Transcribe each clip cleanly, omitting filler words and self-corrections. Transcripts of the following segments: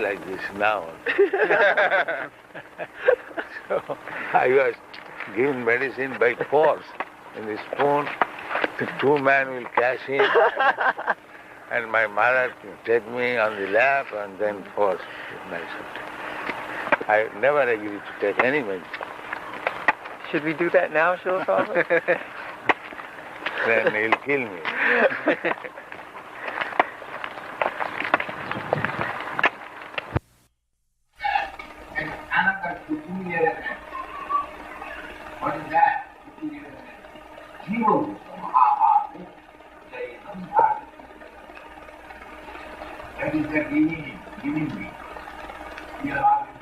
like this now. So I was given medicine by force. In the spoon, the two men will cash in, and my mother will take me on the lap and then force medicine. I never agreed to take any medicine. Should we do that now, Srila Prabhupada? Then he'll kill me. And another peculiar event. What is that peculiar event? Jiva Mahabharata, Jayanam Bharati. That is the giving me. We are all living.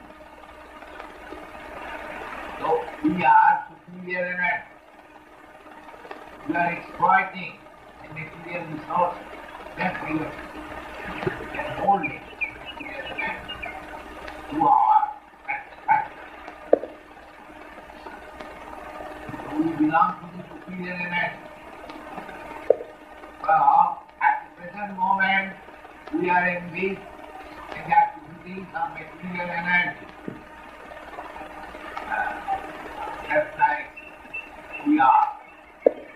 So we are superior event. We are exploiting the material resources that we can only superior event to our satisfaction. So we belong to the superior event. Well, at the present moment, we are engaged in the activities of material energy. Just like we are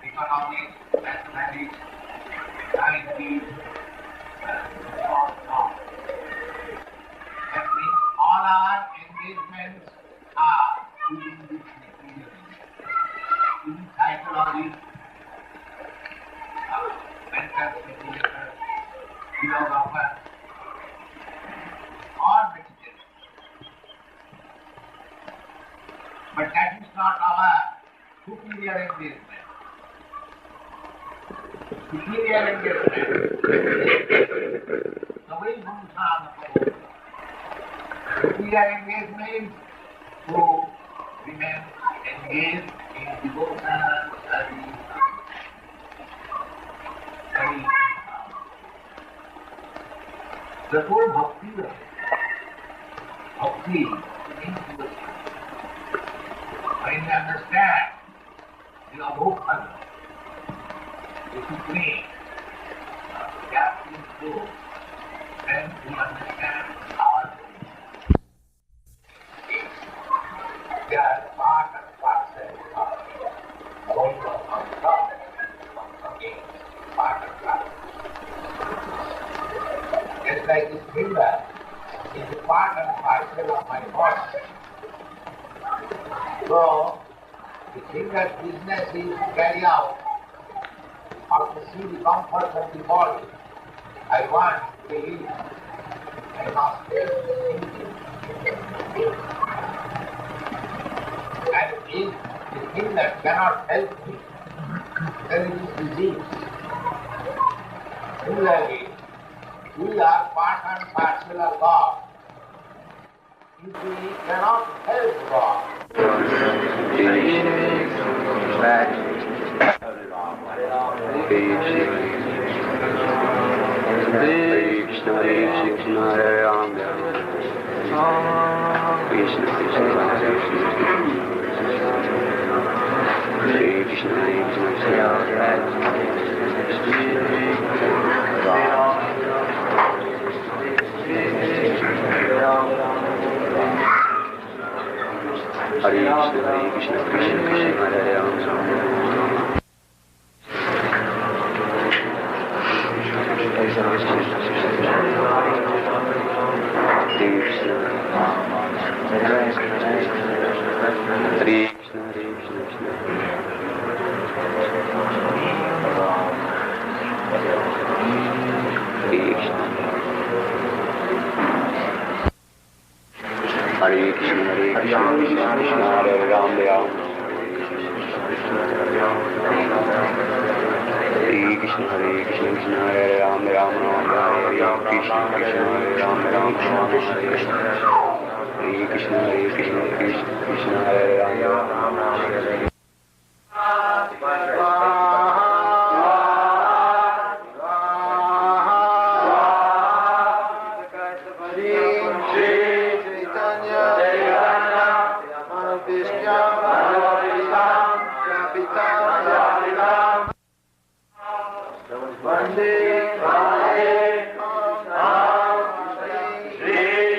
economics, mathematics, sciences, so. That means all our engagements are within this material energy. In psychology, mental speculator, philosopher, or vegetarian. But that is not our superior engagement. Superior engagement. The way Bhumsana superior engagement to remain engaged in devotional service. The whole bhakti means devotion. When you understand the abhokana, the supreme, the absolute truth, then we understand our beliefs. They are part and parcel of going on top again, part and parcel. Just like this finger is a part and parcel of my body. So, the finger's business is to carry out or to see the comfort of the body. I want to live. I must live. And if the finger cannot help me, then it is disease. Similarly, we are part and parcel of God. If we cannot help God, Hare Krishna, Krishna Krishna, Hare Rama. Hare Krishna, Krishna Krishna, Hare Ram, Hare Krishna, Krishna Hare Ram, Ram Ram, Hare Krishna, Krishna Hare Ram, Ram Ram, Hare Krishna, Krishna Krishna, Hare Ram, Ram Ram. Vande Hare Krishna, Krishna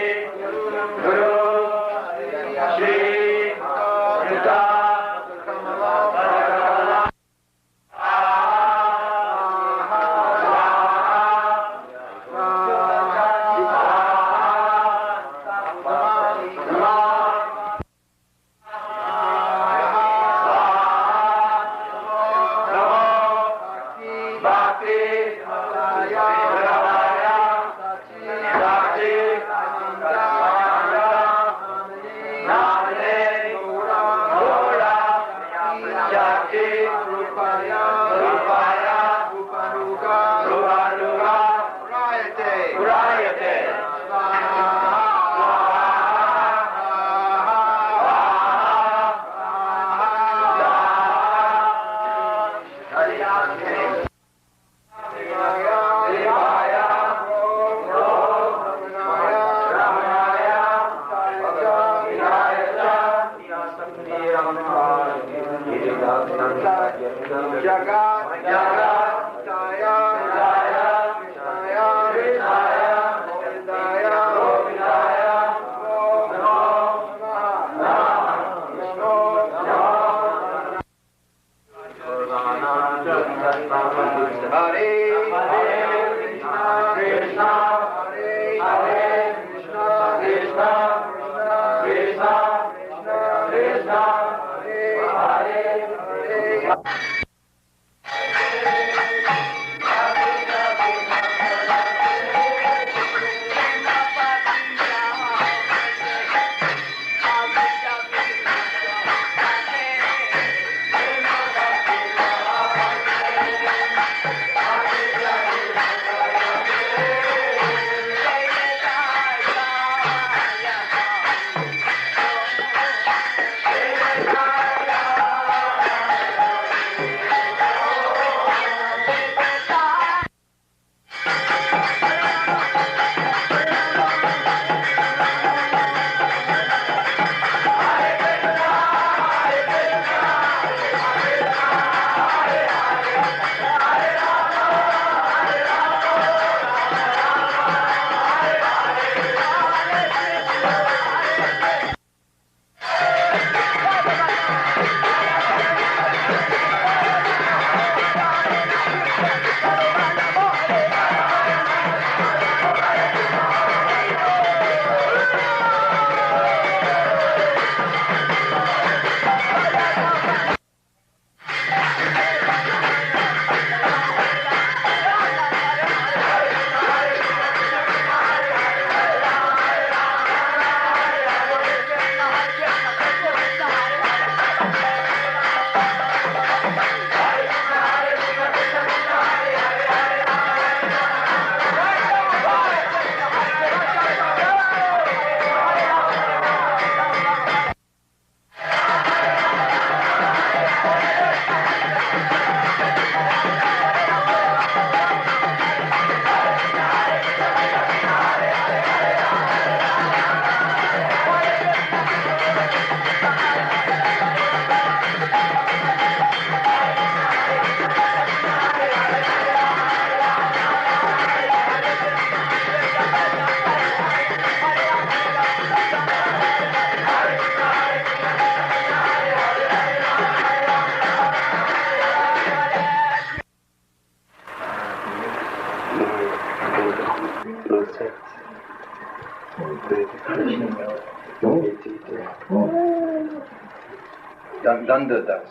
Danda Das.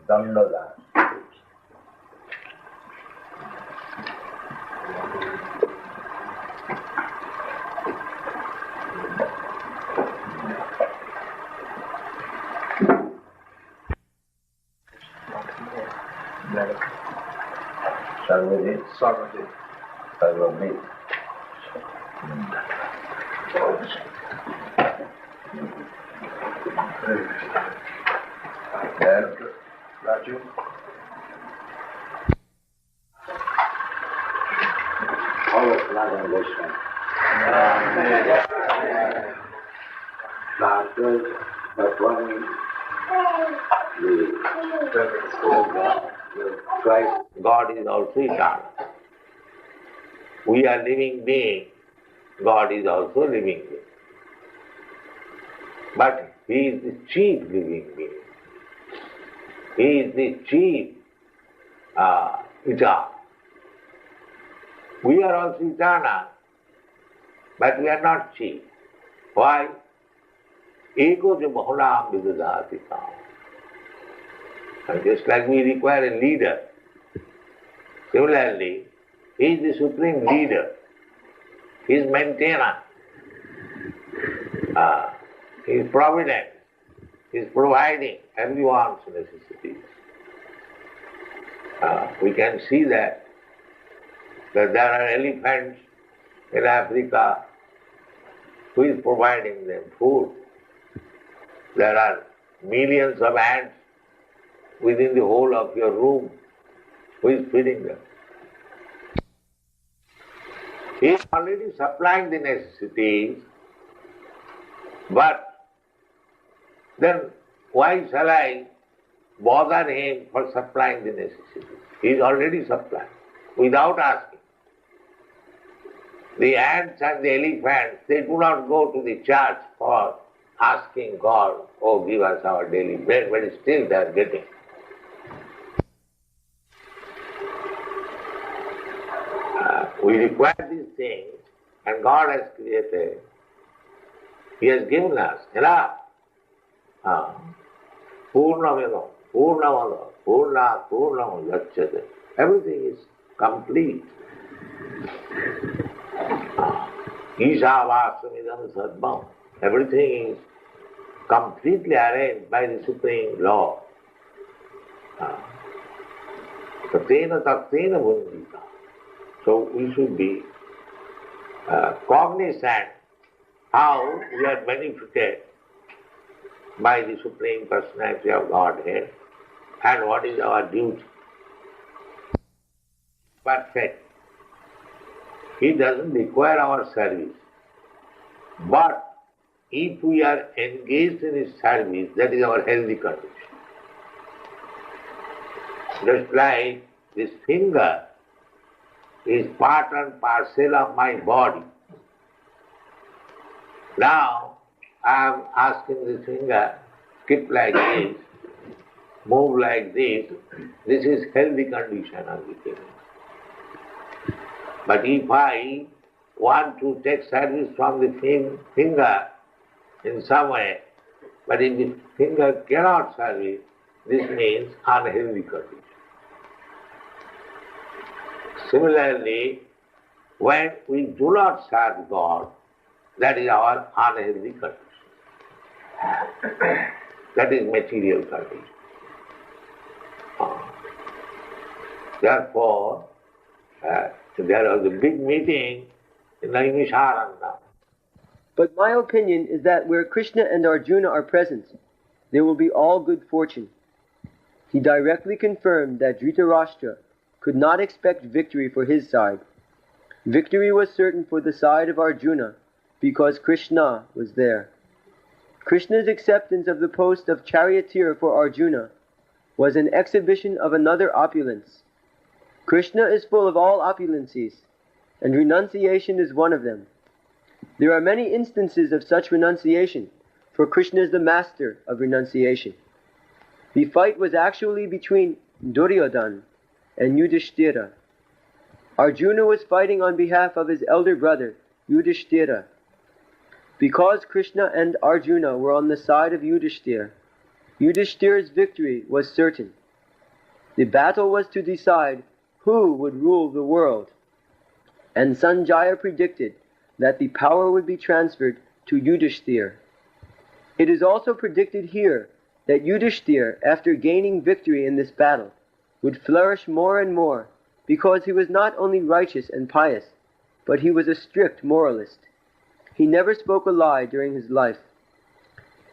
Danda Das. Sarvajit. Sarvajit. Sarvajit. Raju. All of Radha Goswami. Doctors, but one Christ, God is also eternal. We are living beings, God is also living being. But He is the chief living being. He is the chief eternal. We are also eternal, but we are not chief. Why? Ego jo bahulam vidadati tam. And just like we require a leader, similarly, He is the supreme leader. He is maintainer. He is provident. He is providing everyone's necessities. We can see that there are elephants in Africa. Who is providing them food? There are millions of ants within the whole of your room. Who is feeding them? He is already supplying the necessities, but then why shall I bother him for supplying the necessities? He is already supplying, without asking. The ants and the elephants, they do not go to the church for asking God, oh, give us our daily bread, but still they are getting. We require these things, and God has created. He has given us enough. Purnameva, Purnamada, Purna, Purnam Yachyate. Everything is complete. Ishavasumidam Sadbam. Everything is completely arranged by the Supreme Law. Tatena Taktena Bundita. So we should be cognizant how we are benefited by the Supreme Personality of Godhead and what is our duty. Perfect. He doesn't require our service. But if we are engaged in His service, that is our healthy condition. Just like this finger is part and parcel of my body. Now, I am asking this finger, skip like this, move like this. This is healthy condition of the finger. But if I want to take service from the finger in some way, but if the finger cannot serve it, this means unhealthy condition. Similarly, when we do not serve God, that is our unhealthy condition. That is material condition. Therefore, there was a big meeting in Naimisharanya. But my opinion is that where Krishna and Arjuna are present, there will be all good fortune. He directly confirmed that Dhritarashtra could not expect victory for his side. Victory was certain for the side of Arjuna because Krishna was there. Krishna's acceptance of the post of charioteer for Arjuna was an exhibition of another opulence. Krishna is full of all opulencies, and renunciation is one of them. There are many instances of such renunciation, for Krishna is the master of renunciation. The fight was actually between Duryodhana and Yudhishthira. Arjuna was fighting on behalf of his elder brother, Yudhishthira. Because Krishna and Arjuna were on the side of Yudhishthira, Yudhishthira's victory was certain. The battle was to decide who would rule the world, and Sanjaya predicted that the power would be transferred to Yudhishthira. It is also predicted here that Yudhishthira, after gaining victory in this battle, would flourish more and more, because he was not only righteous and pious, but he was a strict moralist. He never spoke a lie during his life.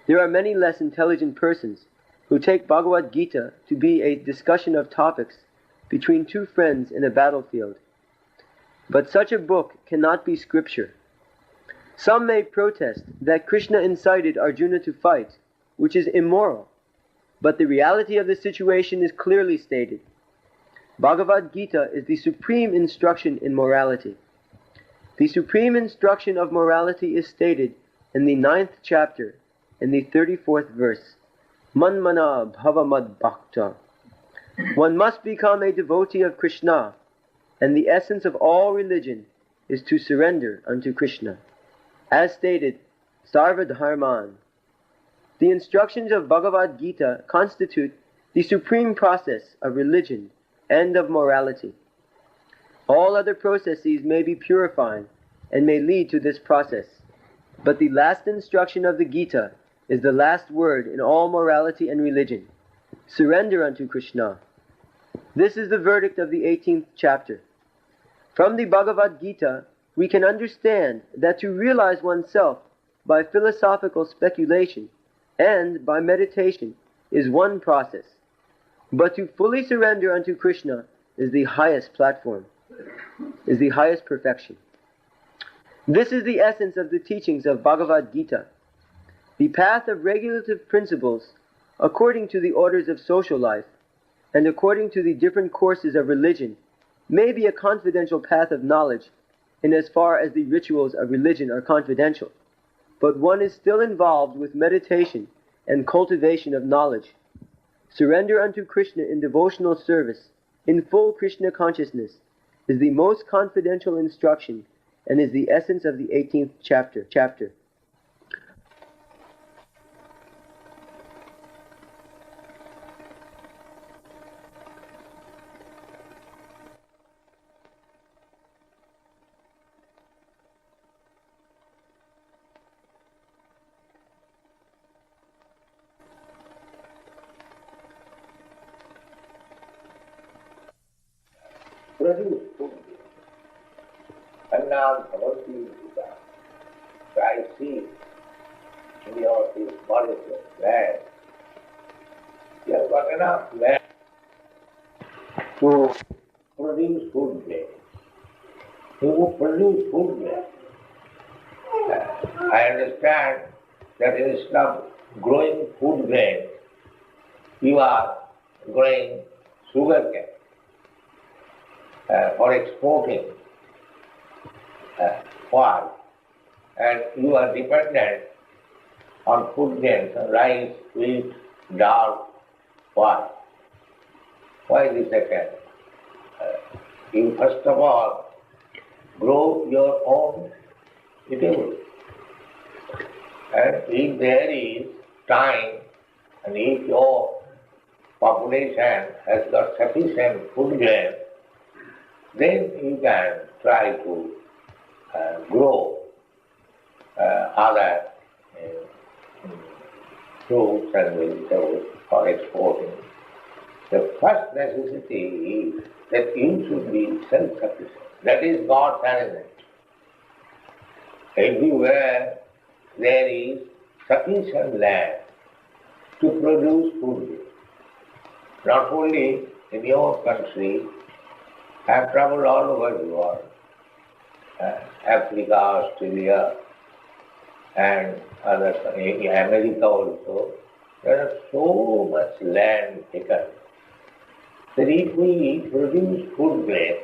There are many less intelligent persons who take Bhagavad Gita to be a discussion of topics between two friends in a battlefield. But such a book cannot be scripture. Some may protest that Krishna incited Arjuna to fight, which is immoral, but the reality of the situation is clearly stated. Bhagavad Gita is the supreme instruction in morality. The supreme instruction of morality is stated in the 9th chapter, in the 34th verse. Manmana bhava mad bhakta. One must become a devotee of Krishna, and the essence of all religion is to surrender unto Krishna. As stated, Sarva Dharman. The instructions of Bhagavad Gita constitute the supreme process of religion and of morality. All other processes may be purifying and may lead to this process, but the last instruction of the Gita is the last word in all morality and religion. Surrender unto Krishna. This is the verdict of the 18th chapter. From the Bhagavad Gita, we can understand that to realize oneself by philosophical speculation and by meditation is one process, but to fully surrender unto Krishna is the highest platform, is the highest perfection. This is the essence of the teachings of Bhagavad Gita. The path of regulative principles, according to the orders of social life, and according to the different courses of religion, may be a confidential path of knowledge, in as far as the rituals of religion are confidential, but one is still involved with meditation and cultivation of knowledge. Surrender unto Krishna in devotional service, in full Krishna consciousness, is the most confidential instruction and is the essence of the 18th chapter. Produce food. And now Bhagavad Gita. So I see in your this Mauritius land, you have got enough land to produce food grain. You would produce food grain. I understand that instead of growing food grain, you are growing sugar cane for exporting oil, and you are dependent on food grains, rice, wheat, dal, oil. Why this second? You first of all grow your own eatable. And if there is time, and if your population has got sufficient food grain, then you can try to grow other fruits and vegetables for exporting. The first necessity is that you should be self-sufficient. That is God's arrangement. Everywhere there is sufficient land to produce food. Not only in your country, I have traveled all over the world, Africa, Australia, and others, America also. There is so much land taken that if we produce food grain,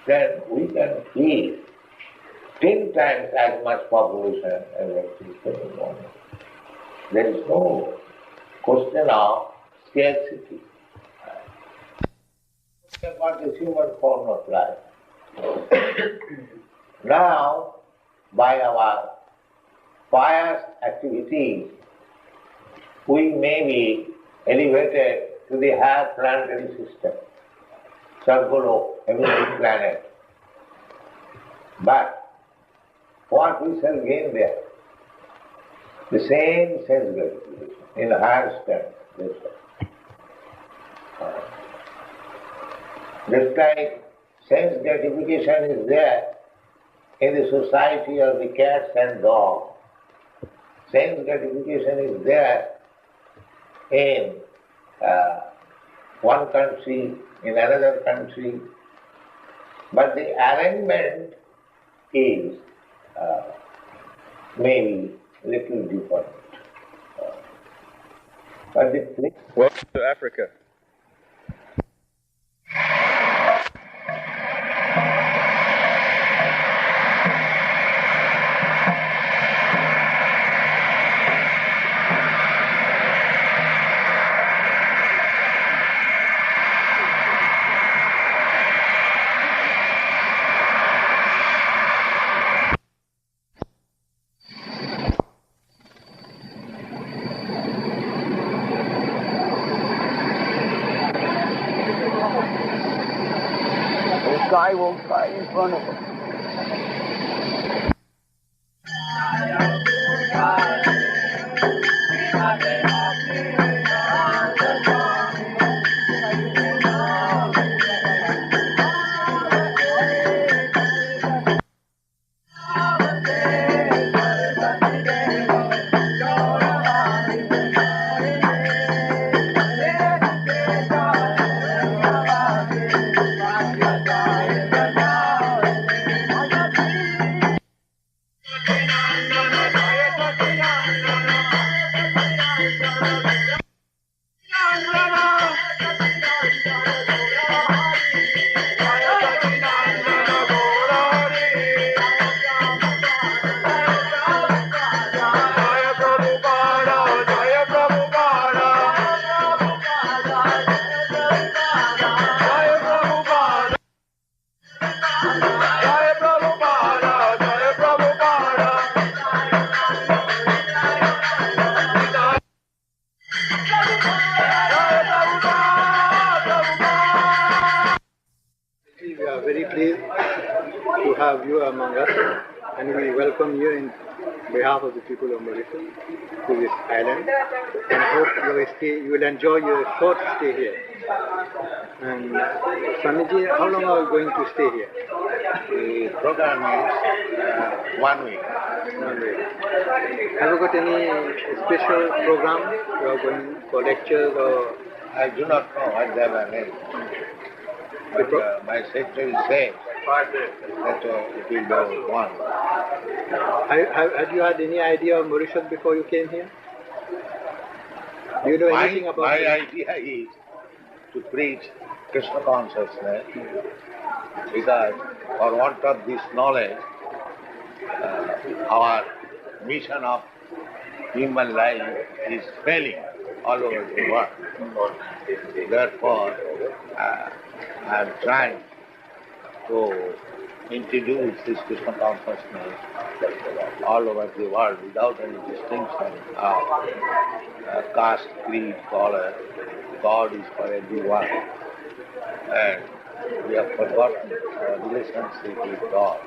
then we can feed 10 times as much population as exists in the morning. There is no question of scarcity. About the human form of life. Now, by our pious activities, we may be elevated to the higher planetary system, Sargolo, heavenly planet. But what we shall gain there? The same sense gratification in the higher strength. Just like sense gratification is there in the society of the cats and dogs, sense gratification is there in one country, in another country, but the arrangement is maybe little different. But the place. Welcome to Africa. Guy will fly in front of us. to have you among us, and we welcome you in behalf of the people of Mauritius to this island, and hope you will enjoy your short stay here. And Swamiji, how long are you going to stay here? The program is 1 week. 1 week. Have you got any special program? You are going for lectures or? I do not know what they were named. But my secretary said that it will go 1 week. Have you had any idea of Mauritius before you came here? Do you know anything about my it? idea is to preach Krishna consciousness, because for want of this knowledge, our mission of human life is failing all over the world. Therefore, I am trying to introduce this Krishna consciousness all over the world without any distinction of caste, creed, color. God is for everyone. And we have forgotten our relationship with God.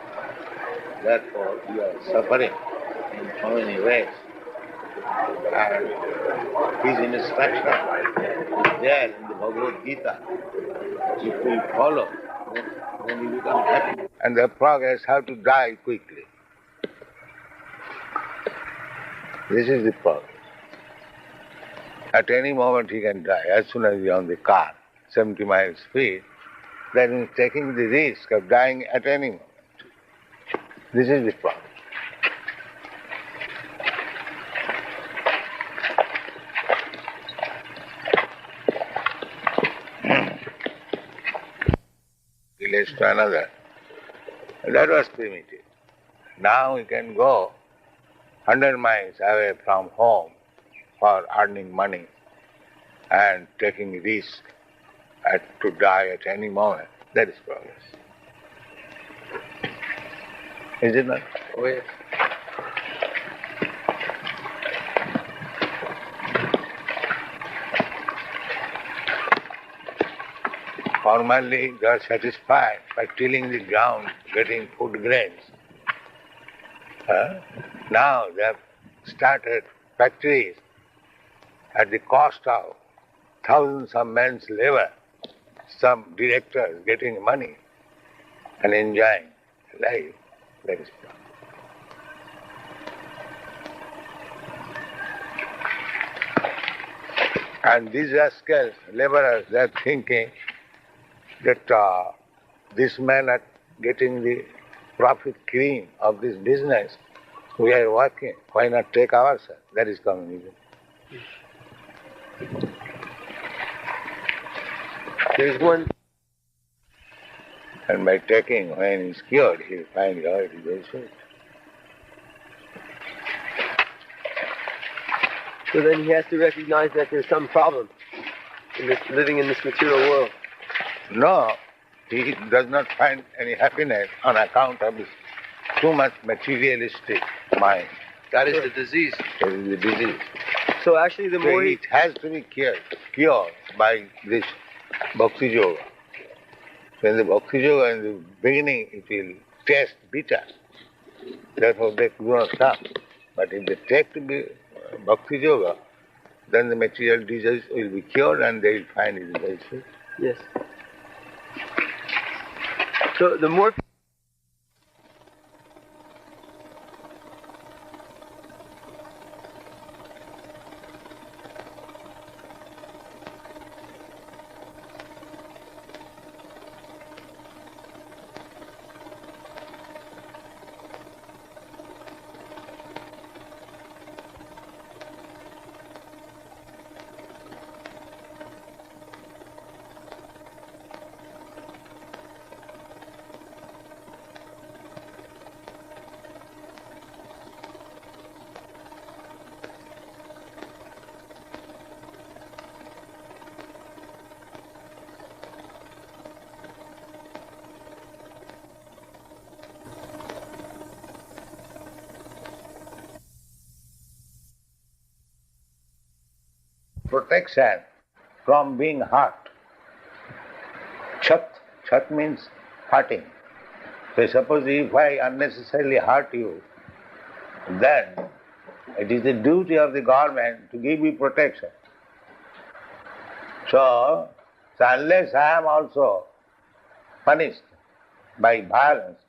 Therefore, we are suffering in so many ways. And His instruction is there in the Bhagavad Gita. If we follow, then we become happy. And the progress have to die quickly. This is the progress. At any moment he can die. As soon as he is on the car, 70 miles speed, then he is taking the risk of dying at any moment. This is the problem. Village to another. That was primitive. Now we can go 100 miles away from home for earning money and taking risk to die at any moment. That is progress. Is it not? Oh, yes. Formerly they are satisfied by tilling the ground, getting food grains. Now they have started factories at the cost of thousands of men's labor, some directors getting money and enjoying life. That is problem. And these rascals, laborers, they are thinking that this man are getting the profit cream of this business. We are working. Why not take ourselves? That is communism. There is one. And by taking, when he's cured, he'll find out it is very sweet. So then he has to recognize that there's some problem in this, living in this material world. No, he does not find any happiness on account of his too much materialistic mind. That is the disease. That is the disease. So actually the more it has to be cured by this Bhakti Yoga. When the Bhakti Yoga in the beginning it will taste bitter, therefore they do not come. But if they take to be Bhakti Yoga, then the material disease will be cured and they will find it very sweet. Yes. So the more protection from being hurt. Chat means hurting. So suppose if I unnecessarily hurt you, then it is the duty of the government to give me protection. So unless I am also punished by violence,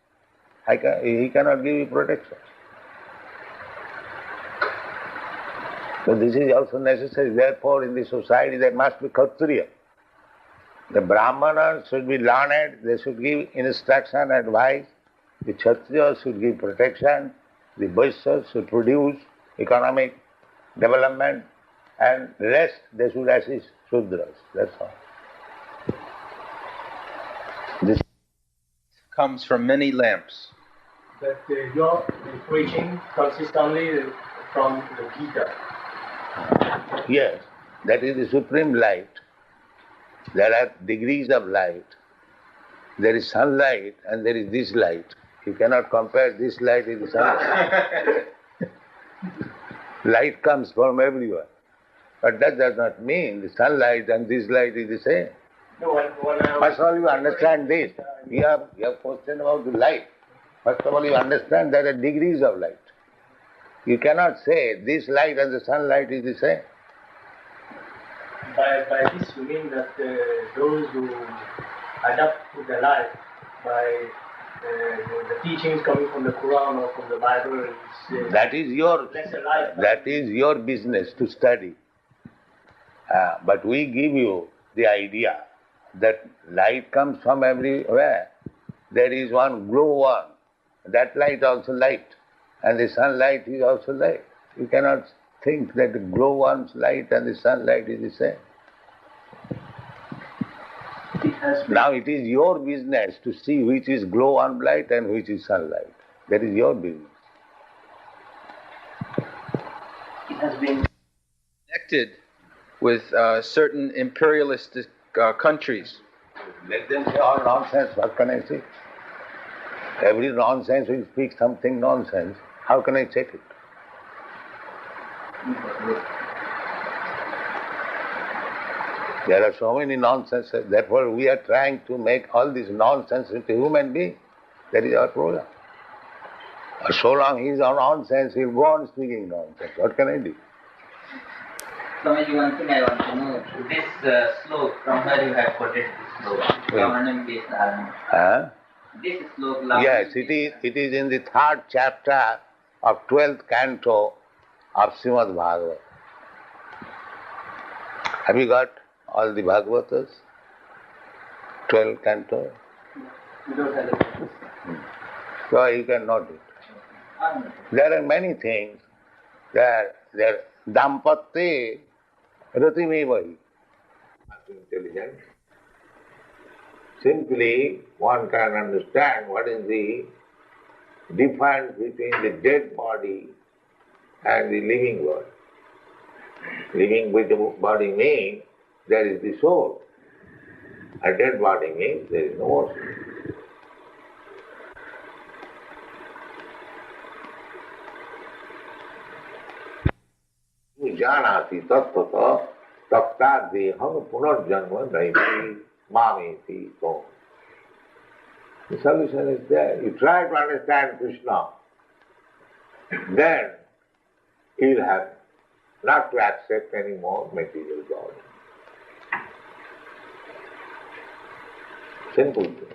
he cannot give me protection. So this is also necessary. Therefore, in the society there must be Kshatriya. The Brahmanas should be learned, they should give instruction, advice. The Kshatriyas should give protection. The Vaishyas should produce economic development, and the rest they should assist Shudras. That's all. This comes from many lamps. That you're preaching consists only from the Gita. Yes, that is the supreme light. There are degrees of light. There is sunlight and there is this light. You cannot compare this light with the sunlight. Light comes from everywhere. But that does not mean the sunlight and this light is the same. First of all, you understand this. You have question about the light. First of all, you understand there are degrees of light. You cannot say this light and the sunlight is the same. By this you mean that those who adapt to their life by the teachings coming from the Quran or from the Bible is that is your lesser life. That is your business to study. But we give you the idea that light comes from everywhere. There is one glow one. That light also light. And the sunlight is also light. You cannot think that the glow one's light and the sunlight is the same. Now it is your business to see which is glow one light and which is sunlight. That is your business. It has been connected with certain imperialistic countries. Let them say all nonsense. What can I say? Every nonsense will speak something nonsense. How can I check it? There are so many nonsenses. Therefore, we are trying to make all this nonsense into human being. That is our program. So long he is on nonsense, he will go on speaking nonsense. What can I do? Swamiji, one thing I want to know. This slok, from where you have quoted this slok? Government-based dharma. This slok. Yes, it is in the 3rd chapter of 12th canto of Srimad Bhagavatam. Have you got all the Bhagavatas? 12 canto? We don't have it. So you can note it. There are many things. There dampatye ratimevahi. Intelligent. Simply one can understand what is the difference between the dead body and the living body. Living body means there is the soul. A dead body means there is no more soul. Janati tattva tapta deham punarjanma naiti mameti tom. The solution is there. You try to understand Krishna, then you will have not to accept any more material God. Simple thing.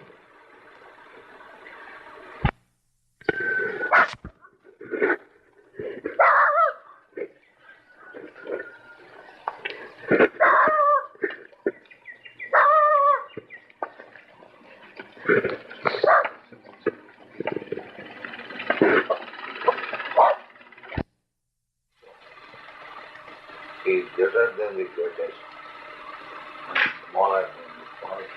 Is greater than the greatest, smaller than the smallest.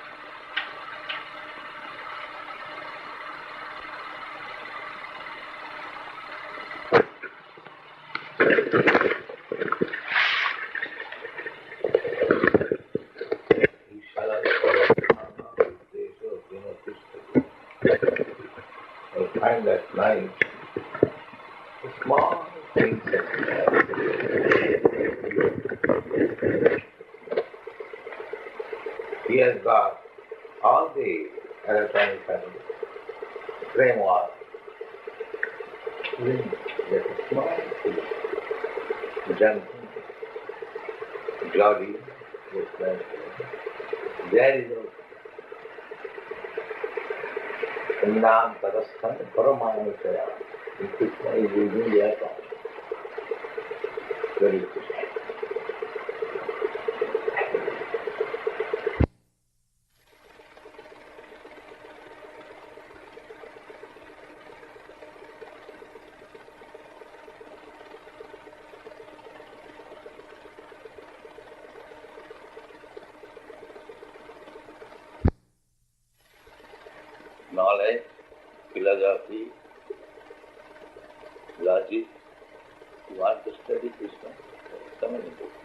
I find that life is small things he has got all the electronic facilities. framework. Just a small gentle, cloudy, just like there is a Nam Tarasthan Paramanusaya. Krishna is using their tongue. Very good. Knowledge, philosophy, logic. You want to study Krishna? So many books.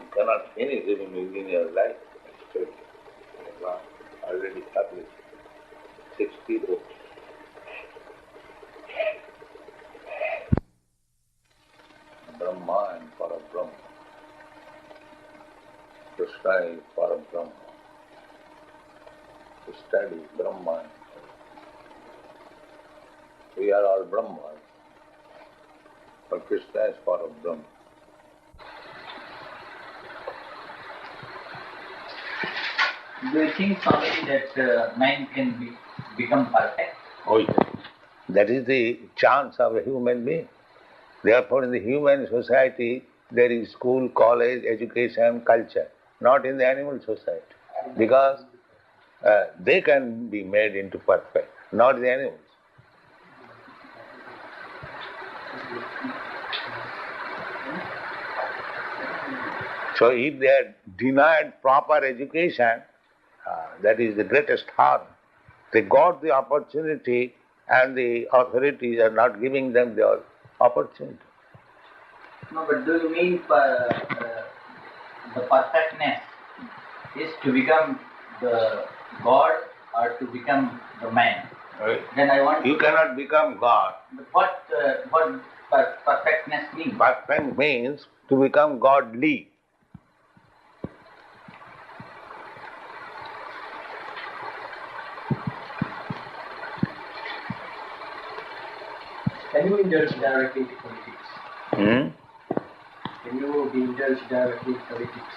You cannot finish even within your life. Study. You have already published 60 books. Brahma and Parabrahma. Krishna is Parabrahma. To study Brahma. We are all Brahmas, but Krishna is Parabrahma. Do you think, Swamiji, that man can become perfect? Oh, yes. That is the chance of a human being. Therefore, in the human society, there is school, college, education, culture. Not in the animal society. Because they can be made into perfect, not the animals. So if they are denied proper education, that is the greatest harm. They got the opportunity and the authorities are not giving them the opportunity. No, but do you mean the perfectness is to become the God or to become the man? Right. Then I want You cannot become God. What perfectness means? Perfect means to become godly. Can you indulge directly into politics? Can you be indulged directly in politics?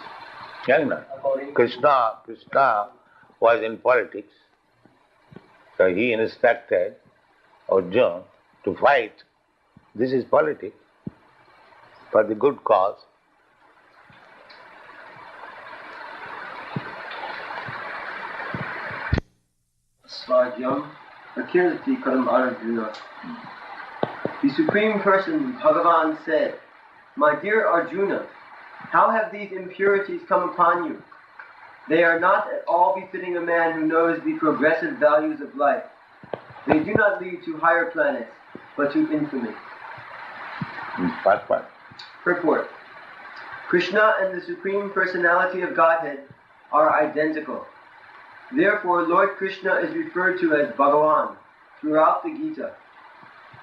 Cannot. Krishna was in politics. So he instructed Arjuna to fight. This is politics for the good cause. Svajyam Akirti Karam Arjuna. The Supreme Person, Bhagavan, said, "My dear Arjuna, how have these impurities come upon you? They are not at all befitting a man who knows the progressive values of life. They do not lead to higher planets, but to infamy." Purport. Krishna and the Supreme Personality of Godhead are identical. Therefore, Lord Krishna is referred to as Bhagavan throughout the Gita.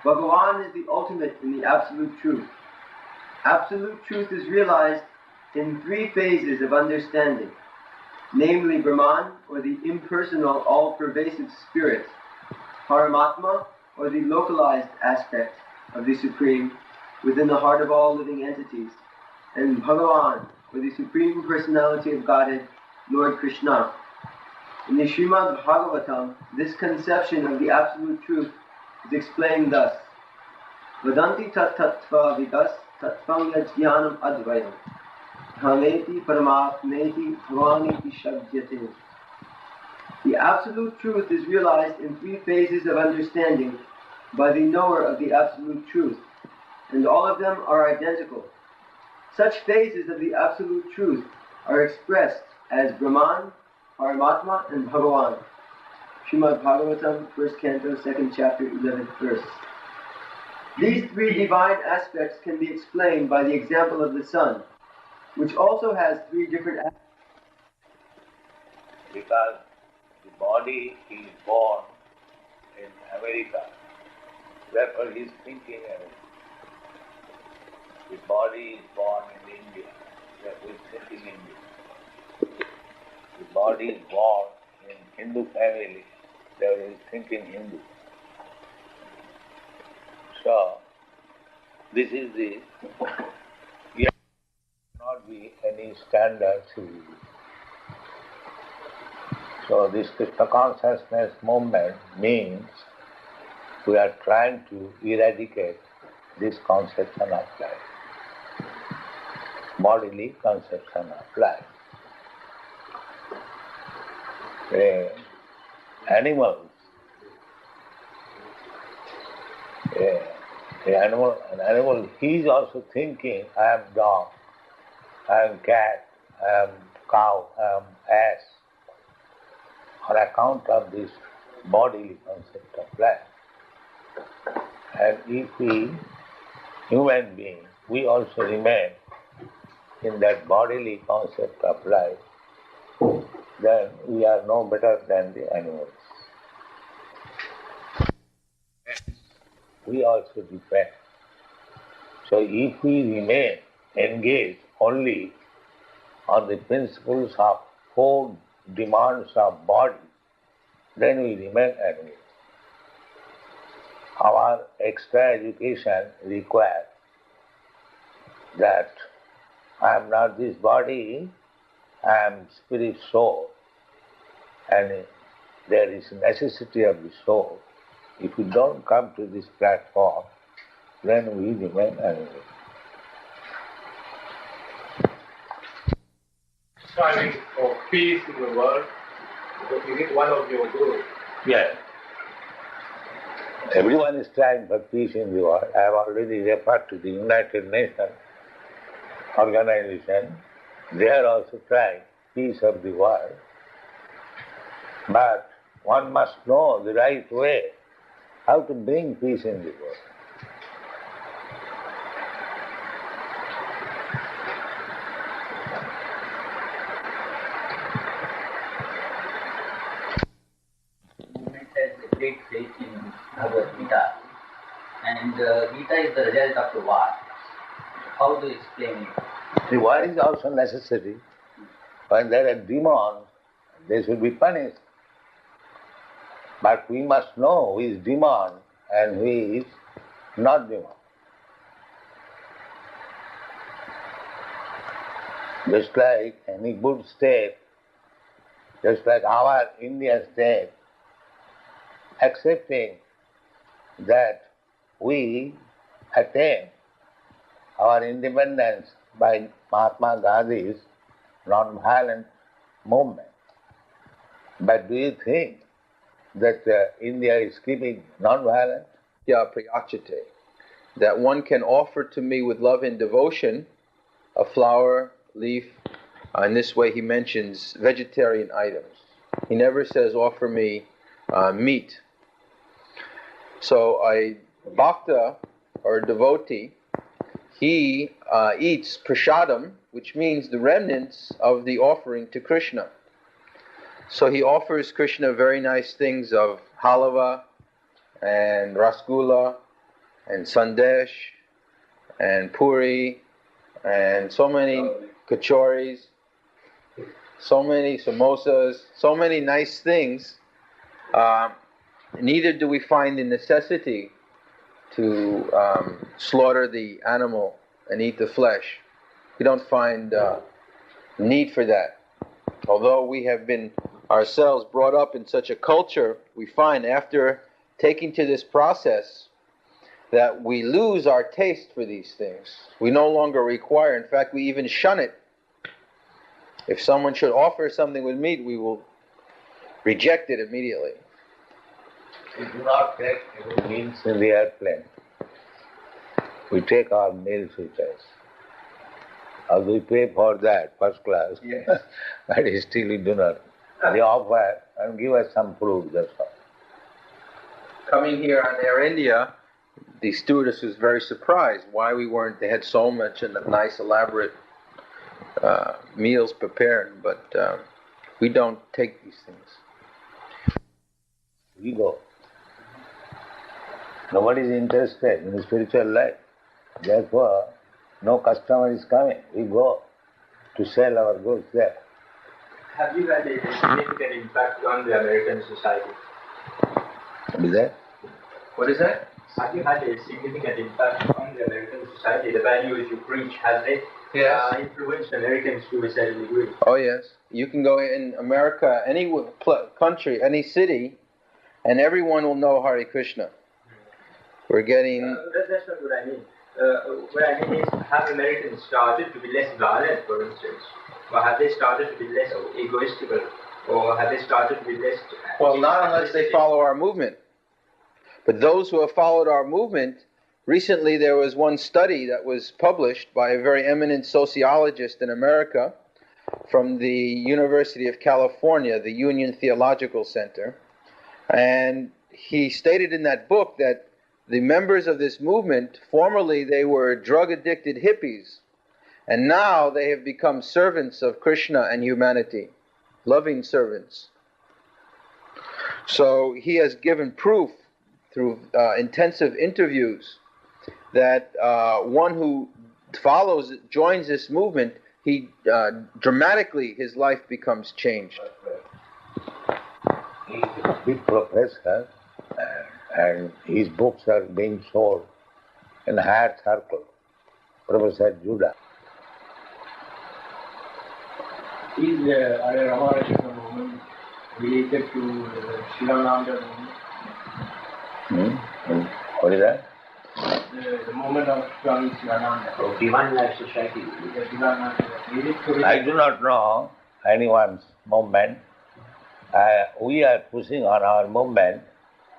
Bhagavan is the ultimate in the Absolute Truth. Absolute Truth is realized in three phases of understanding, namely Brahman, or the impersonal, all-pervasive spirit, Paramatma, or the localized aspect of the Supreme within the heart of all living entities, and Bhagavan, or the Supreme Personality of Godhead, Lord Krishna. In the Srimad Bhagavatam, this conception of the Absolute Truth is explained thus: Vadanti tat tattva vidas tattvam yajnanam advayam bhameti paramatmeti bhavaniti shabdyate. The Absolute Truth is realized in three phases of understanding by the knower of the Absolute Truth, and all of them are identical. Such phases of the Absolute Truth are expressed as Brahman, Paramatma, and Bhagavan. Srimad Bhagavatam, 1st Canto, 2nd Chapter, 11th Verse. These three divine aspects can be explained by the example of the sun, which also has three different aspects. Because the body is born in America, therefore he is thinking America. The body is born in India, that we think in Hindu. The body is born in Hindu family, they will think in Hindu. So, this is the, there cannot be any standard civilization. So this Krishna consciousness movement means we are trying to eradicate this conception of life, bodily conception of life. Animals, an animal, he is also thinking, I am dog, I am cat, I am cow, I am ass, on account of this bodily concept of life. And if we, human beings, we also remain in that bodily concept of life, then we are no better than the animals. We also depend. So if we remain engaged only on the principles of four demands of body, then we remain animals. Our extra education requires that I am not this body, I am spirit soul, and there is necessity of the soul. If we don't come to this platform, then we remain animals. Striving for peace in the world, is it one of your goals? Yes. Everyone is trying for peace in the world. I have already referred to the United Nations organization. They are also trying peace of the world. But one must know the right way how to bring peace in the world. Movement has a great faith in Bhagavad Gita, and Gita is the result of the war. How do you explain it? The war is also necessary. When there are demons, they should be punished. But we must know who is demon and who is not demon. Just like any good state, just like our Indian state, accepting that we attained our independence by Mahatma Gandhi's non-violent movement. But do you think that India is keeping non-violent? Priyachate, that one can offer to me with love and devotion a flower, leaf. In this way he mentions vegetarian items. He never says offer me meat. So a bhakta or a devotee, he eats prasadam, which means the remnants of the offering to Krishna. So he offers Krishna very nice things of halava and rasgulla and sandesh and puri and so many kachoris, so many samosas, so many nice things. Neither do we find the necessity to slaughter the animal and eat the flesh. We don't find need for that. Although we have been ourselves brought up in such a culture, we find after taking to this process that we lose our taste for these things. We no longer require, in fact we even shun it. If someone should offer something with meat, we will reject it immediately. We do not take any meals in the airplane. We take our meals with us. Although we pay for that, first class, Yes. but still we do not. They offer and give us some fruit, that's all. Coming here on Air India, the stewardess was very surprised why we weren't, they had so much and nice elaborate meals prepared, but we don't take these things. We go. Nobody is interested in the spiritual life. Therefore, no customer is coming. We go. to sell our goods there. Have you had a significant impact on the American society? Is that? What is that? Have you had a significant impact on the American society? The values you preach, have they influenced Americans to a certain degree? Oh yes. You can go in America, any country, any city, and everyone will know Hare Krishna. We're getting... That's not what I mean. What I mean is, have Americans started to be less violent, for instance? Or have they started to be less egoistical? Or have they started to be less... Well, not unless they follow our movement. But those who have followed our movement, recently there was one study that was published by a very eminent sociologist in America from the University of California, the Union Theological Center. And he stated in that book that the members of this movement, formerly they were drug-addicted hippies, and now they have become servants of Krishna and humanity, loving servants. So he has given proof through intensive interviews that one who joins this movement, he dramatically his life becomes changed. He's a big professor, and his books are being sold in higher circle. Professor Judah. Is Hare Rama Hare Krishna movement related to Srila movement? What is that? The movement of Swami Shivananda. Divine Life Society. I do not know anyone's movement. We are pushing on our movement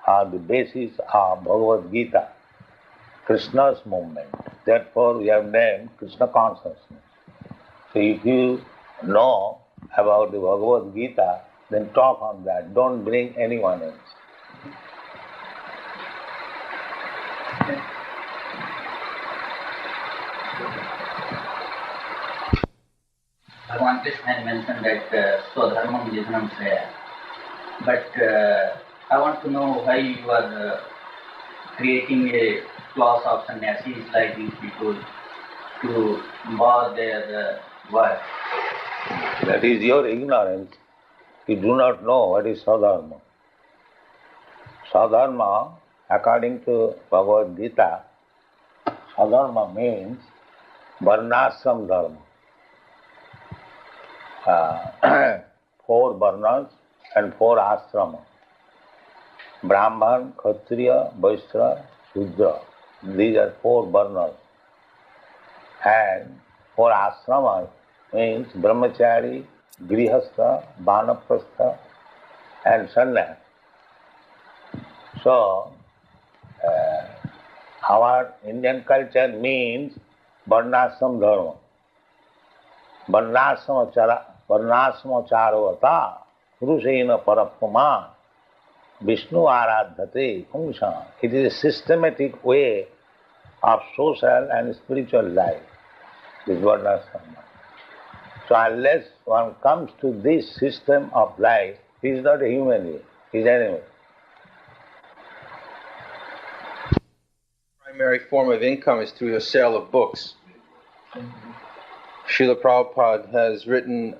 on the basis of Bhagavad Gita, Krishna's movement. Therefore, we have named Krishna consciousness. So if you know about the Bhagavad Gita, then talk on that. Don't bring anyone else. Bhagavan Krishna had mentioned that Swadharmam Jidhanam Shreya. But I want to know why you are creating a class of sannyasis like these people to bar their work. That is your ignorance. You do not know what is Swadharma. Swadharma, according to Bhagavad Gita, Swadharma means varnashram dharma. 4 varnas and 4 ashrama. Brahman, Kshatriya, Vaishya, Shudra. These are 4 varnas. And 4 ashramas means brahmachari, grihastha, vanaprastha and sannyas. So, our Indian culture means varnashram dharma. Varnashram charavata purushena parapama Vishnu aradhate pungsha. It is a systematic way of social and spiritual life, this varnashram. So unless one comes to this system of life, he is not a human being, he is an animal. Primary form of income is through the sale of books. Srila Prabhupada has written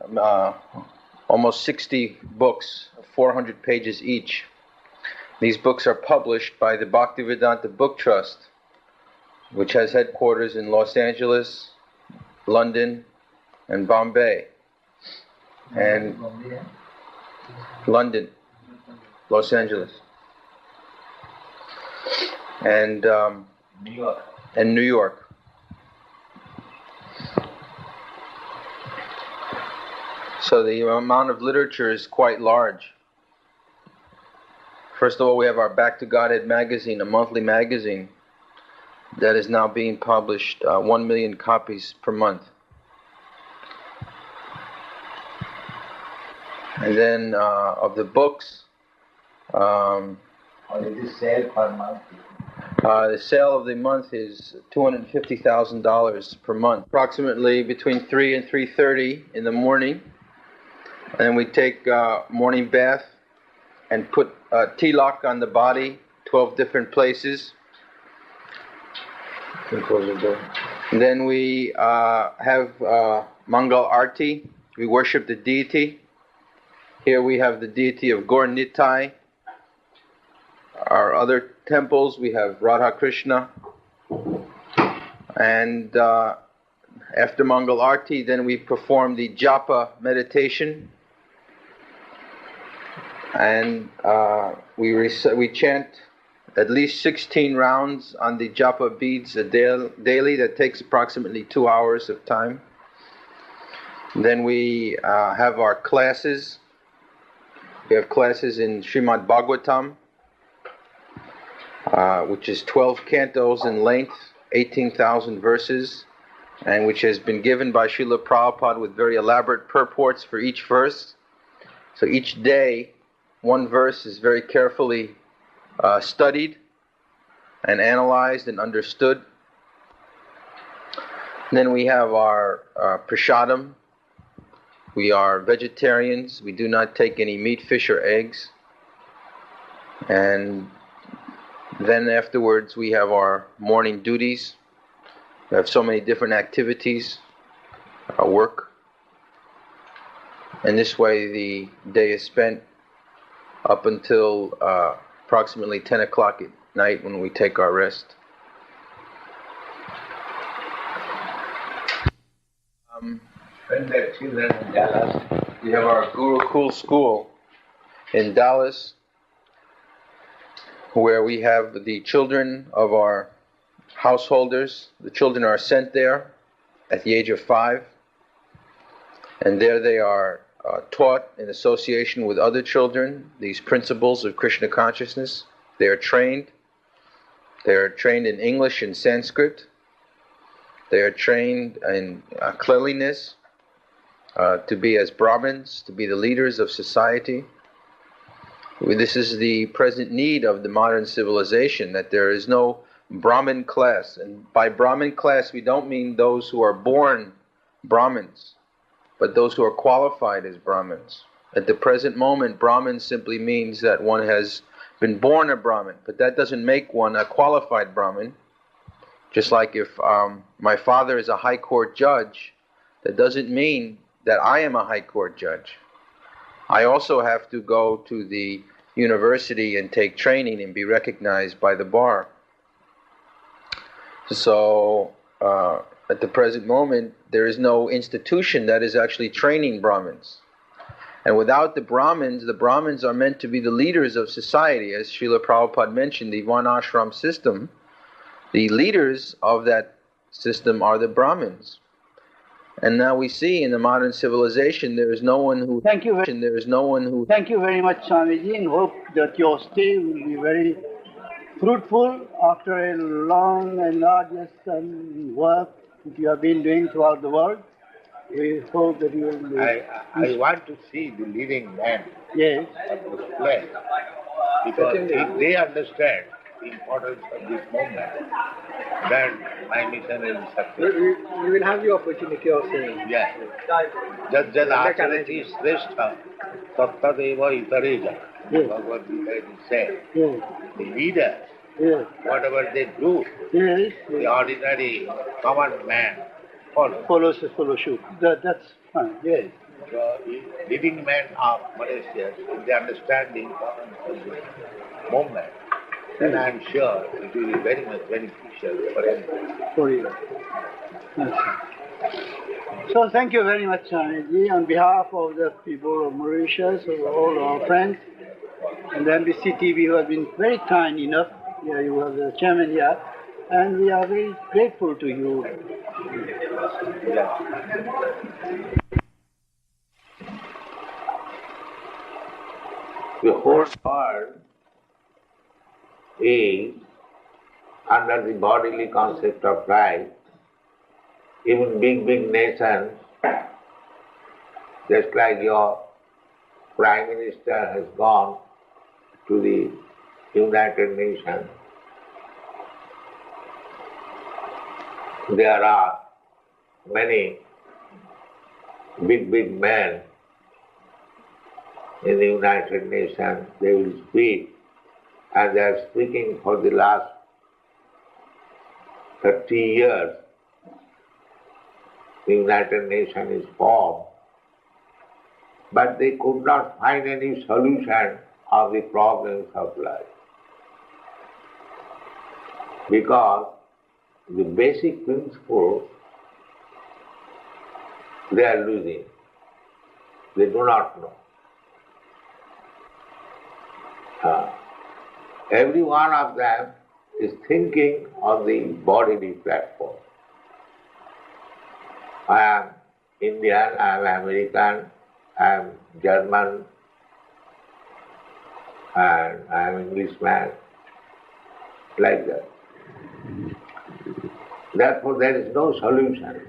almost 60 books, 400 pages each. These books are published by the Bhaktivedanta Book Trust, which has headquarters in Los Angeles, London, and Bombay. And London, Los Angeles, and New York. So the amount of literature is quite large. First of all, we have our Back to Godhead magazine, a monthly magazine that is now being published 1 million copies per month. And then of the books, what is the sale per month? The sale of the month is $250,000 per month, approximately between 3 and 3:30 in the morning. And then we take morning bath and put tilak on the body, 12 different places. Then we have Mangal Arti. We worship the deity. Here we have the deity of Gaur Nitai. Our other temples, we have Radha Krishna. And after Mangal Arti, then we perform the Japa meditation. And we chant at least 16 rounds on the Japa beads daily. That takes approximately 2 hours of time. Then we have our classes. We have classes in Srimad Bhagavatam, which is 12 cantos in length, 18,000 verses, and which has been given by Srila Prabhupada with very elaborate purports for each verse. So each day, one verse is very carefully studied and analyzed and understood. Then we have our prasadam. We are vegetarians. We do not take any meat, fish, or eggs. And then afterwards we have our morning duties. We have so many different activities, our work. And this way the day is spent up until approximately 10 o'clock at night when we take our rest. When the children in Dallas, We have our Gurukul school in Dallas, where we have the children of our householders. The children are sent there at the age of 5, and there they are taught in association with other children these principles of Krishna consciousness. They are trained. They are trained in English and Sanskrit. They are trained in cleanliness, to be as Brahmins, to be the leaders of society. This is the present need of the modern civilization, that there is no Brahmin class. And by Brahmin class, we don't mean those who are born Brahmins, but those who are qualified as Brahmins. At the present moment, Brahmin simply means that one has been born a Brahmin, but that doesn't make one a qualified Brahmin. Just like if my father is a high court judge, that doesn't mean that I am a high court judge. I also have to go to the university and take training and be recognized by the bar. So at the present moment, there is no institution that is actually training Brahmins. And without the Brahmins are meant to be the leaders of society. As Srila Prabhupada mentioned, the one ashram system, the leaders of that system are the Brahmins. And now we see in the modern civilization there is no one who... Thank you very much, Swamiji, and hope that your stay will be very fruitful after a long and arduous work that you have been doing throughout the world. We hope that you will be... I want to see the leading men Yes. of this place, because if they understand the importance of this movement, then my mission will succeed. We will have the opportunity of saying. Yes. Jad acharati shrestha tattadeva itareja. Bhagavad Gita is saying. Yes. The leaders, Yes. whatever they do, Yes. the ordinary common man follows. Follow suit. That's fine. Yes. So, leading men of Mauritius, if they understand the importance of this movement, then I am sure it will be very much beneficial for everyone. For you. Yes. So thank you very much, Swamiji, on behalf of the people of Mauritius, of all our friends, and the NBC TV who have been very kind enough. Yeah, you are the chairman here, and we are very grateful to you. The whole world is under the bodily concept of life. Even big nations, just like your Prime Minister has gone to the United Nations, there are many big men in the United Nations. They will speak, and they are speaking for the last 30 years the United Nations is formed, but they could not find any solution of the problems of life. Because the basic principle they are losing. They do not know. Every one of them is thinking on the bodily platform. I am Indian, I am American, I am German, and I am Englishman, like that. Therefore, there is no solution,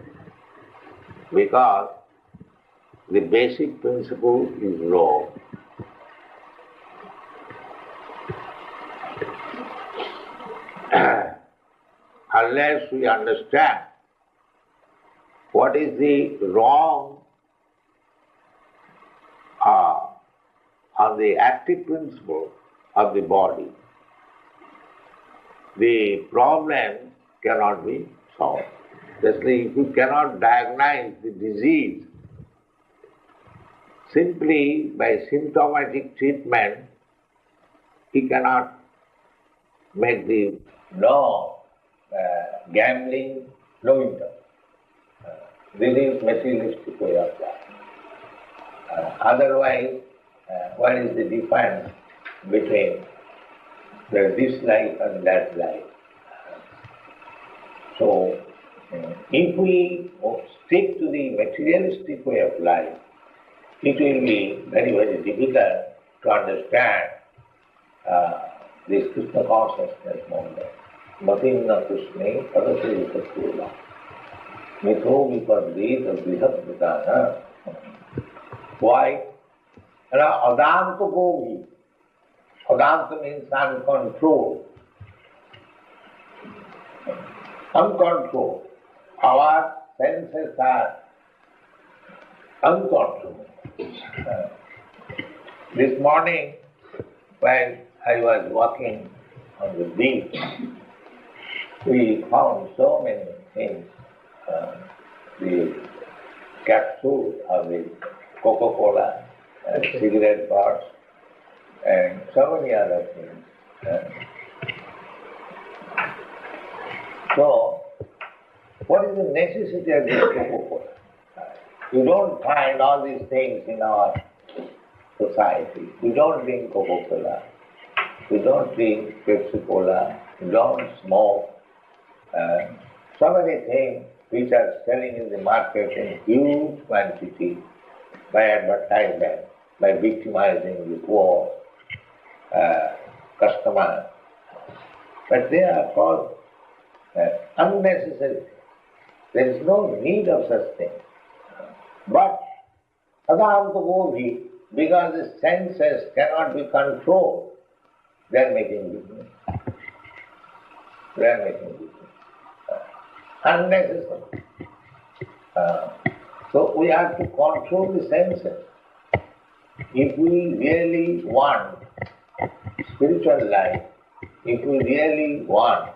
because the basic principle is wrong. Unless we understand what is the wrong on the active principle of the body, the problem cannot be solved. Just like if you cannot diagnose the disease simply by symptomatic treatment, he cannot make the gambling, no income. This is materialistic way of life. Otherwise, what is the difference between this life and that life? So, if we stick to the materialistic way of life, it will be very, very difficult to understand this Krishna consciousness movement. Matinna Krishna Padasya Kula. Mitho Vipadvita Vihatvidana. Why? Adanta Govi. Adanta means uncontrolled. Uncontrolled. Our senses are uncontrolled. This morning, while I was walking on the beach, we found so many things. The capsule of the Coca-Cola, cigarette butts, and so many other things. So, what is the necessity of this Coca-Cola? You don't find all these things in our society. We don't drink Coca-Cola. We don't drink Pepsi-Cola. We don't smoke. So many things which are selling in the market in huge quantity by advertisement, by victimizing the poor customer. But they are called unnecessary. There is no need of such things. But because the senses cannot be controlled, they are making business. They are making business. Unnecessary. So we have to control the senses. If we really want spiritual life, if we really want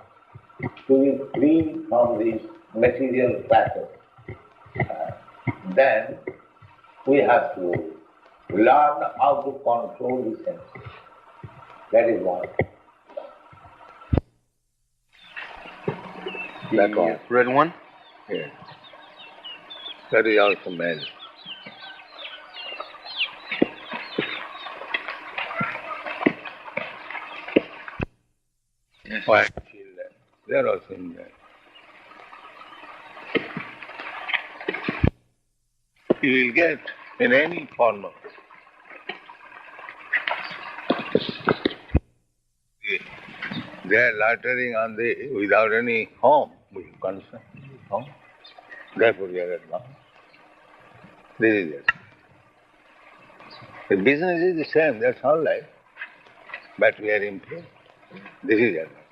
to be free from this material pattern, then we have to learn how to control the senses. That is one. That one. Red one? Yes. That is also male. White children, they are also in there. You will get in any form of they are loitering on the without any home. We concern home. Therefore we are advanced. This is it. The business is the same, that's all life. But we are improved. This is advanced.